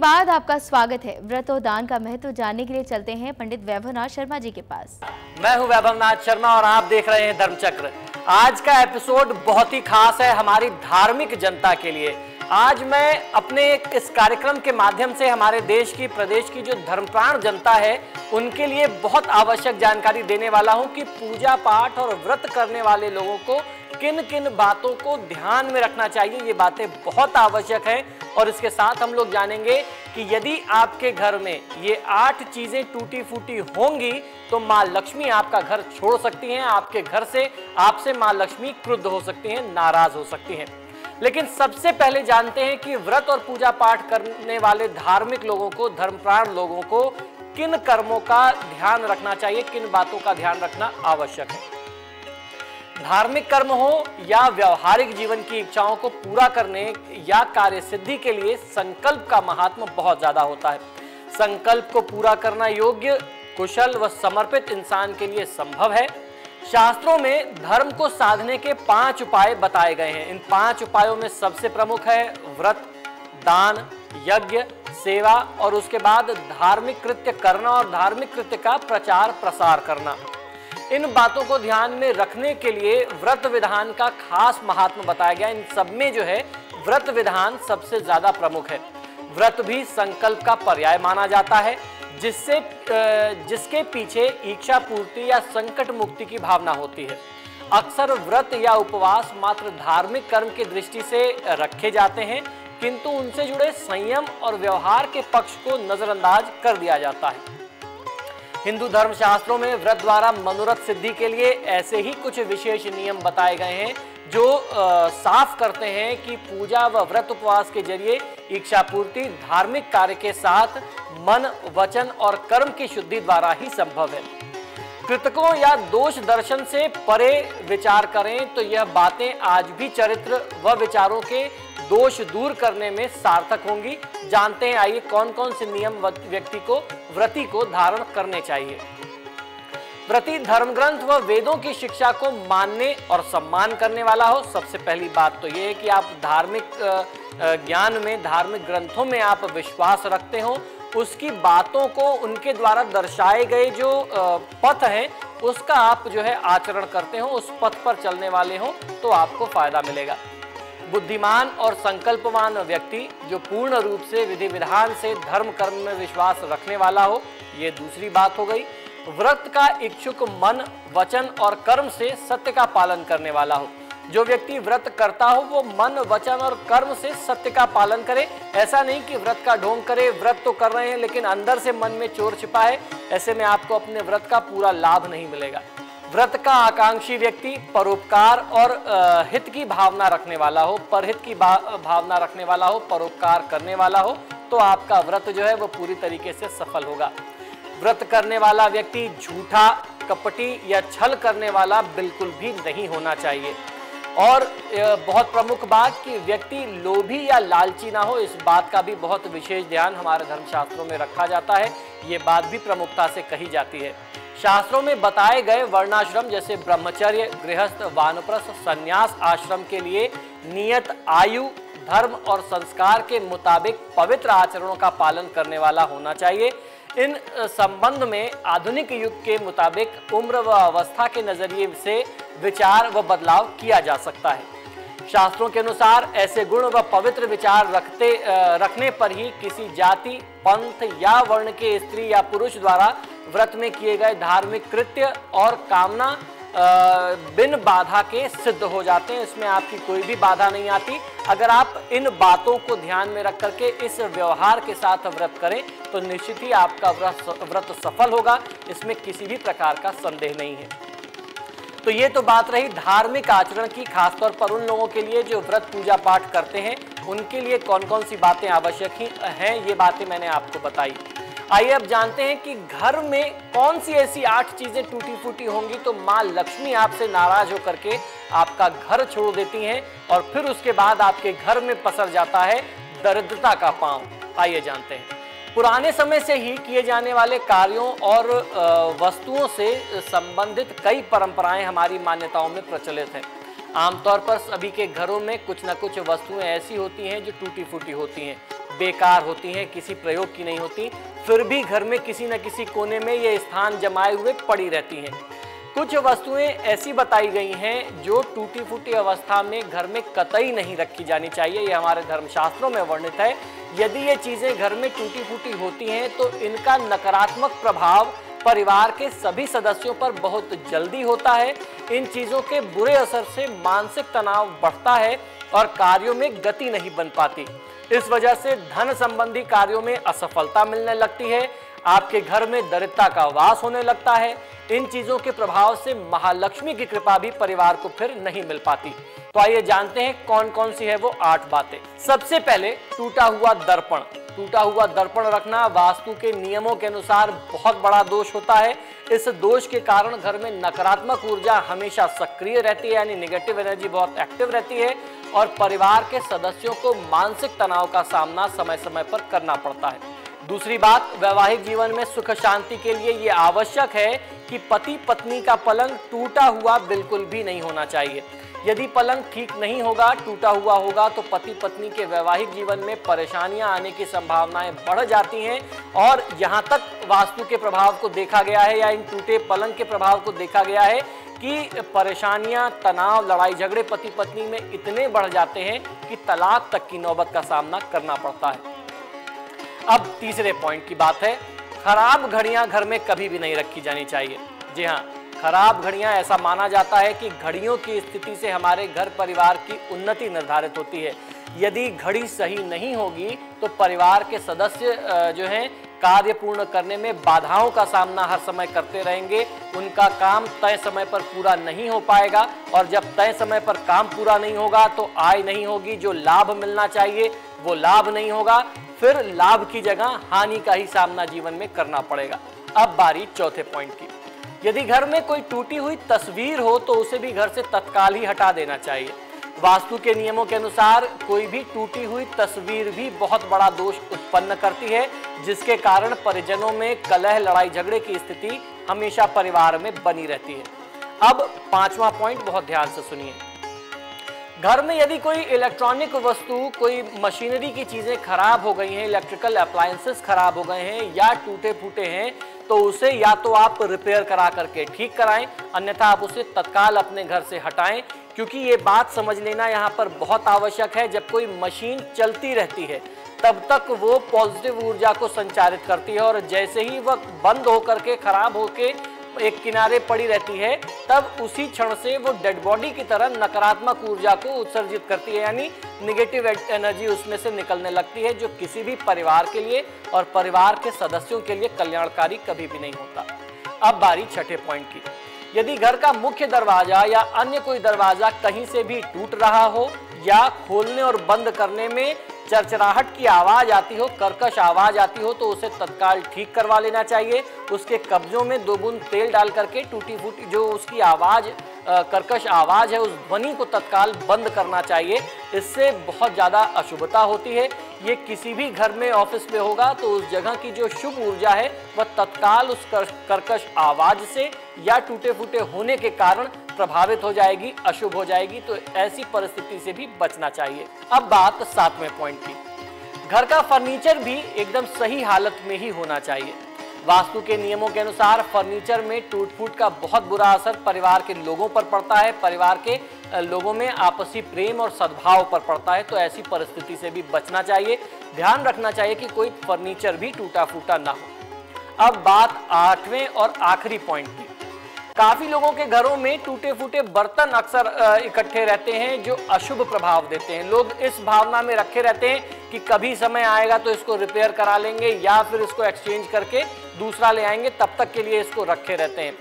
बाद आपका स्वागत है। व्रत और दान का महत्व जानने के लिए चलते हैं पंडित वैभवनाथ शर्मा जी के पास। मैं हूं वैभवनाथ शर्मा और आप देख रहे हैं धर्मचक्र। आज का एपिसोड बहुत ही खास है हमारी धार्मिक जनता के लिए। आज मैं अपने इस कार्यक्रम के माध्यम से हमारे देश की, प्रदेश की जो धर्मप्राण जनता है उनके लिए बहुत आवश्यक जानकारी देने वाला हूं कि पूजा पाठ और व्रत करने वाले लोगों को किन किन बातों को ध्यान में रखना चाहिए। ये बातें बहुत आवश्यक हैं और इसके साथ हम लोग जानेंगे कि यदि आपके घर में ये 8 चीजें टूटी फूटी होंगी तो माँ लक्ष्मी आपका घर छोड़ सकती हैं, आपके घर से आपसे माँ लक्ष्मी क्रुद्ध हो सकती हैं, नाराज हो सकती हैं। लेकिन सबसे पहले जानते हैं कि व्रत और पूजा पाठ करने वाले धार्मिक लोगों को, धर्मप्राण लोगों को किन कर्मों का ध्यान रखना चाहिए, किन बातों का ध्यान रखना आवश्यक है। धार्मिक कर्म हो या व्यवहारिक जीवन की इच्छाओं को पूरा करने या कार्य सिद्धि के लिए संकल्प का महात्म बहुत ज्यादा होता है। संकल्प को पूरा करना योग्य, कुशल व समर्पित इंसान के लिए संभव है। शास्त्रों में धर्म को साधने के 5 उपाय बताए गए हैं। इन 5 उपायों में सबसे प्रमुख है व्रत, दान, यज्ञ, सेवा और उसके बाद धार्मिक कृत्य करना और धार्मिक कृत्य का प्रचार प्रसार करना। इन बातों को ध्यान में रखने के लिए व्रत विधान का खास महात्म बताया गया। इन सब में जो है व्रत विधान सबसे ज्यादा प्रमुख है। व्रत भी संकल्प का पर्याय माना जाता है जिसके पीछे इच्छा पूर्ति या संकट मुक्ति की भावना होती है। अक्सर व्रत या उपवास मात्र धार्मिक कर्म की दृष्टि से रखे जाते हैं, किंतु उनसे जुड़े संयम और व्यवहार के पक्ष को नजरअंदाज कर दिया जाता है। हिंदू धर्मशास्त्रों में व्रत द्वारा मनोरथ सिद्धि के लिए ऐसे ही कुछ विशेष नियम बताए गए हैं जो साफ करते हैं कि पूजा व व्रत उपवास के जरिए इच्छा पूर्ति धार्मिक कार्य के साथ मन, वचन और कर्म की शुद्धि द्वारा ही संभव है। कृतकों या दोष दर्शन से परे विचार करें तो यह बातें आज भी चरित्र व विचारों के दोष दूर करने में सार्थक होंगी। जानते हैं, आइए कौन कौन से नियम व्यक्ति को, व्रती को धारण करने चाहिए। व्रती धर्म ग्रंथ व वेदों की शिक्षा को मानने और सम्मान करने वाला हो। सबसे पहली बात तो यह है कि आप धार्मिक ज्ञान में, धार्मिक ग्रंथों में आप विश्वास रखते हो, उसकी बातों को, उनके द्वारा दर्शाए गए जो पथ है उसका आप जो है आचरण करते हो, उस पथ पर चलने वाले हो तो आपको फायदा मिलेगा। बुद्धिमान और संकल्पवान व्यक्ति जो पूर्ण रूप से विधि विधान से धर्म कर्म में विश्वास रखने वाला हो, ये दूसरी बात हो गई। व्रत का इच्छुक मन, वचन और कर्म से सत्य का पालन करने वाला हो। जो व्यक्ति व्रत करता हो वो मन, वचन और कर्म से सत्य का पालन करे। ऐसा नहीं कि व्रत का ढोंग करे, व्रत तो कर रहे हैं लेकिन अंदर से मन में चोर छिपा है, ऐसे में आपको अपने व्रत का पूरा लाभ नहीं मिलेगा। व्रत का आकांक्षी व्यक्ति परोपकार और हित की भावना रखने वाला हो, परहित की भावना रखने वाला हो, परोपकार करने वाला हो तो आपका व्रत जो है वो पूरी तरीके से सफल होगा। व्रत करने वाला व्यक्ति झूठा, कपटी या छल करने वाला बिल्कुल भी नहीं होना चाहिए। और बहुत प्रमुख बात कि व्यक्ति लोभी या लालची ना हो, इस बात का भी बहुत विशेष ध्यान हमारे धर्मशास्त्रों में रखा जाता है। ये बात भी प्रमुखता से कही जाती है। शास्त्रों में बताए गए वर्णाश्रम जैसे ब्रह्मचर्य, गृहस्थ, वानप्रस्थ, संन्यास आश्रम के लिए नियत आयु, धर्म और संस्कार के मुताबिक पवित्र आचरणों का पालन करने वाला होना चाहिए। इन संबंध में आधुनिक युग के मुताबिक उम्र व अवस्था के नजरिए से विचार व बदलाव किया जा सकता है। शास्त्रों के अनुसार ऐसे गुण व पवित्र विचार रखने पर ही किसी जाति, पंथ या वर्ण के स्त्री या पुरुष द्वारा व्रत में किए गए धार्मिक कृत्य और कामना बिन बाधा के सिद्ध हो जाते हैं। इसमें आपकी कोई भी बाधा नहीं आती। अगर आप इन बातों को ध्यान में रख करके इस व्यवहार के साथ व्रत करें तो निश्चित ही आपका व्रत सफल होगा, इसमें किसी भी प्रकार का संदेह नहीं है। तो ये तो बात रही धार्मिक आचरण की, खासतौर पर उन लोगों के लिए जो व्रत पूजा पाठ करते हैं, उनके लिए कौन कौन सी बातें आवश्यक हैं, ये बातें मैंने आपको बताई। आइए अब जानते हैं कि घर में कौन सी ऐसी 8 चीजें टूटी फूटी होंगी तो माँ लक्ष्मी आपसे नाराज होकर के आपका घर छोड़ देती हैं और फिर उसके बाद आपके घर में पसर जाता है दरिद्रता का पांव। आइए जानते हैं। पुराने समय से ही किए जाने वाले कार्यों और वस्तुओं से संबंधित कई परंपराएं हमारी मान्यताओं में प्रचलित हैं। आमतौर पर सभी के घरों में कुछ न कुछ वस्तुएं ऐसी होती हैं जो टूटी फूटी होती हैं। बेकार होती हैं, किसी प्रयोग की नहीं होती, फिर भी घर में किसी न किसी कोने में ये स्थान जमाए हुए पड़ी रहती हैं। कुछ वस्तुएं ऐसी बताई गई हैं जो टूटी फूटी अवस्था में घर में कतई नहीं रखी जानी चाहिए, ये हमारे धर्मशास्त्रों में वर्णित है। यदि ये चीजें घर में टूटी फूटी होती हैं तो इनका नकारात्मक प्रभाव परिवार के सभी सदस्यों पर बहुत जल्दी होता है। इन चीजों के बुरे असर से मानसिक तनाव बढ़ता है और कार्यों में गति नहीं बन पाती। इस वजह से धन संबंधी कार्यों में असफलता मिलने लगती है, आपके घर में दरिद्रता का वास होने लगता है। इन चीजों के प्रभाव से महालक्ष्मी की कृपा भी परिवार को फिर नहीं मिल पाती। तो आइए जानते हैं कौन कौन सी है वो 8 बातें। सबसे पहले टूटा हुआ दर्पण। टूटा हुआ दर्पण रखना वास्तु के नियमों के अनुसार बहुत बड़ा दोष होता है। इस दोष के कारण घर में नकारात्मक ऊर्जा हमेशा सक्रिय रहती है, यानी नेगेटिव एनर्जी बहुत एक्टिव रहती है और परिवार के सदस्यों को मानसिक तनाव का सामना समय समय पर करना पड़ता है। दूसरी बात, वैवाहिक जीवन में सुख शांति के लिए ये आवश्यक है कि पति पत्नी का पलंग टूटा हुआ बिल्कुल भी नहीं होना चाहिए। यदि पलंग ठीक नहीं होगा, टूटा हुआ होगा, तो पति पत्नी के वैवाहिक जीवन में परेशानियां आने की संभावनाएं बढ़ जाती हैं। और यहाँ तक वास्तु के प्रभाव को देखा गया है या इन टूटे पलंग के प्रभाव को देखा गया है कि परेशानियां, तनाव, लड़ाई झगड़े पति पत्नी में इतने बढ़ जाते हैं कि तलाक तक की नौबत का सामना करना पड़ता है। अब तीसरे पॉइंट की बात है, खराब घड़ियां घर में कभी भी नहीं रखी जानी चाहिए। जी हाँ, खराब घड़ियां, ऐसा माना जाता है कि घड़ियों की स्थिति से हमारे घर परिवार की उन्नति निर्धारित होती है। यदि घड़ी सही नहीं होगी तो परिवार के सदस्य जो हैं कार्य पूर्ण करने में बाधाओं का सामना हर समय करते रहेंगे। उनका काम तय समय पर पूरा नहीं हो पाएगा और जब तय समय पर काम पूरा नहीं होगा तो आय नहीं होगी, जो लाभ मिलना चाहिए वो लाभ नहीं होगा, फिर लाभ की जगह हानि का ही सामना जीवन में करना पड़ेगा। अब बारी चौथे पॉइंट की। यदि घर में कोई टूटी हुई तस्वीर हो तो उसे भी घर से तत्काल ही हटा देना चाहिए। वास्तु के नियमों के अनुसार कोई भी टूटी हुई तस्वीर भी बहुत बड़ा दोष उत्पन्न करती है, जिसके कारण परिजनों में कलह, लड़ाई झगड़े की स्थिति हमेशा परिवार में बनी रहती है। अब 5वां पॉइंट बहुत ध्यान से सुनिए। घर में यदि कोई इलेक्ट्रॉनिक वस्तु, कोई मशीनरी की चीजें खराब हो गई हैं, इलेक्ट्रिकल अप्लायंसेस खराब हो गए हैं या टूटे फूटे हैं, तो उसे या तो आप रिपेयर करा करके ठीक कराएं, अन्यथा आप उसे तत्काल अपने घर से हटाएं। क्योंकि ये बात समझ लेना यहाँ पर बहुत आवश्यक है, जब कोई मशीन चलती रहती है तब तक वो पॉजिटिव ऊर्जा को संचारित करती है और जैसे ही वह बंद होकर के खराब होके एक किनारे पड़ी रहती है तब उसी क्षण से वो डेड बॉडी की तरह नकारात्मक ऊर्जा को उत्सर्जित करती है, यानी निगेटिव एनर्जी उसमें से निकलने लगती है, जो किसी भी परिवार के लिए और परिवार के सदस्यों के लिए कल्याणकारी कभी भी नहीं होता। अब बारी छठे पॉइंट की। यदि घर का मुख्य दरवाजा या अन्य कोई दरवाजा कहीं से भी टूट रहा हो या खोलने और बंद करने में चरचराहट की आवाज आती हो, कर्कश आवाज आती हो, तो उसे तत्काल ठीक करवा लेना चाहिए। उसके कब्जों में 2 बूंद तेल डाल करके टूटी फूटी जो उसकी आवाज, कर्कश आवाज है, उस ध्वनि को तत्काल बंद करना चाहिए। इससे बहुत ज़्यादा अशुभता होती है। ये किसी भी घर में, ऑफिस में होगा तो उस जगह की जो शुभ ऊर्जा है वह तत्काल उस कर्कश आवाज से या टूटे फूटे होने के कारण प्रभावित हो जाएगी, अशुभ हो जाएगी। तो ऐसी परिस्थिति से भी बचना चाहिए। अब बात 7वें पॉइंट की। घर का फर्नीचर भी एकदम सही हालत में ही होना चाहिए। वास्तु के नियमों के अनुसार फर्नीचर में टूट फूट का बहुत बुरा असर परिवार के लोगों पर पड़ता है, परिवार के लोगों में आपसी प्रेम और सद्भाव पर पड़ता है। तो ऐसी परिस्थिति से भी बचना चाहिए। ध्यान रखना चाहिए कि कोई फर्नीचर भी टूटा फूटा ना हो। अब बात 8वें और आखिरी पॉइंट की। काफी लोगों के घरों में टूटे फूटे बर्तन अक्सर इकट्ठे रहते हैं जो अशुभ प्रभाव देते हैं। लोग इस भावना में रखे रहते हैं कि कभी समय आएगा तो इसको रिपेयर करा लेंगे या फिर इसको एक्सचेंज करके दूसरा ले आएंगे, तब तक के लिए इसको रखे रहते हैं।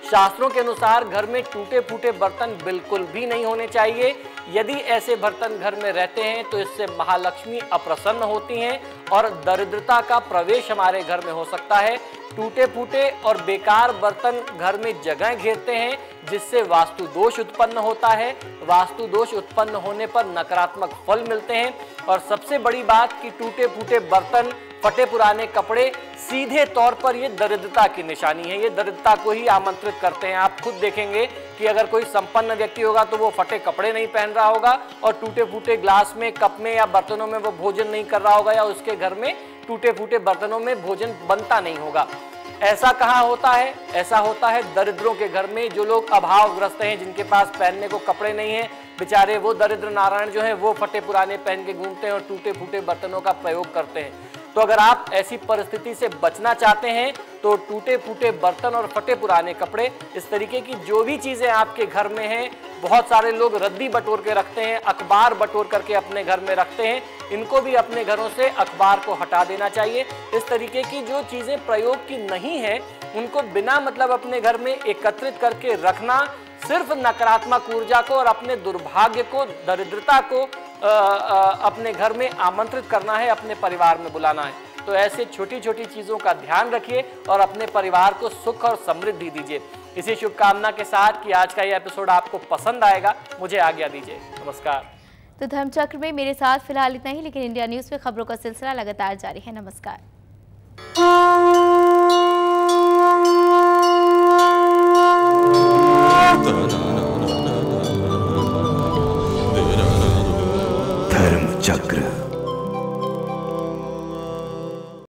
शास्त्रों के अनुसार घर में टूटे फूटे बर्तन बिल्कुल भी नहीं होने चाहिए। यदि ऐसे बर्तन घर में रहते हैं तो इससे महालक्ष्मी अप्रसन्न होती हैं और दरिद्रता का प्रवेश हमारे घर में हो सकता है। टूटे फूटे और बेकार बर्तन घर में जगह घेरते हैं, जिससे वास्तु दोष उत्पन्न होता है। वास्तु दोष उत्पन्न होने पर नकारात्मक फल मिलते हैं। और सबसे बड़ी बात कि टूटे फूटे बर्तन, फटे पुराने कपड़े सीधे तौर पर ये दरिद्रता की निशानी है, ये दरिद्रता को ही आमंत्रित करते हैं। आप खुद देखेंगे कि अगर कोई संपन्न व्यक्ति होगा तो वो फटे कपड़े नहीं पहन रहा होगा और टूटे फूटे ग्लास में, कप में या बर्तनों में वो भोजन नहीं कर रहा होगा, या उसके घर में टूटे फूटे बर्तनों में भोजन बनता नहीं होगा। ऐसा कहाँ होता है? ऐसा होता है दरिद्रों के घर में, जो लोग अभावग्रस्त हैं, जिनके पास पहनने को कपड़े नहीं हैं, बेचारे वो दरिद्र नारायण जो हैं वो फटे पुराने पहन के घूमते हैं और टूटे फूटे बर्तनों का प्रयोग करते हैं। तो अगर आप ऐसी परिस्थिति से बचना चाहते हैं तो टूटे फूटे बर्तन और फटे पुराने कपड़े, इस तरीके की जो भी चीज़ें आपके घर में हैं, बहुत सारे लोग रद्दी बटोर के रखते हैं, अखबार बटोर करके अपने घर में रखते हैं, इनको भी अपने घरों से अखबार को हटा देना चाहिए। इस तरीके की जो चीज़ें प्रयोग की नहीं है उनको बिना मतलब अपने घर में एकत्रित करके रखना सिर्फ नकारात्मक ऊर्जा को और अपने दुर्भाग्य को, दरिद्रता को अपने घर में आमंत्रित करना है, अपने परिवार में बुलाना है। तो ऐसे छोटी छोटी चीज़ों का ध्यान रखिए और अपने परिवार को सुख और समृद्धि दीजिए। इसी शुभकामना के साथ कि आज का ये एपिसोड आपको पसंद आएगा, मुझे आज्ञा दीजिए। नमस्कार। तो धर्मचक्र में मेरे साथ फिलहाल इतना ही, लेकिन इंडिया न्यूज़ में खबरों का सिलसिला लगातार जारी है। नमस्कार।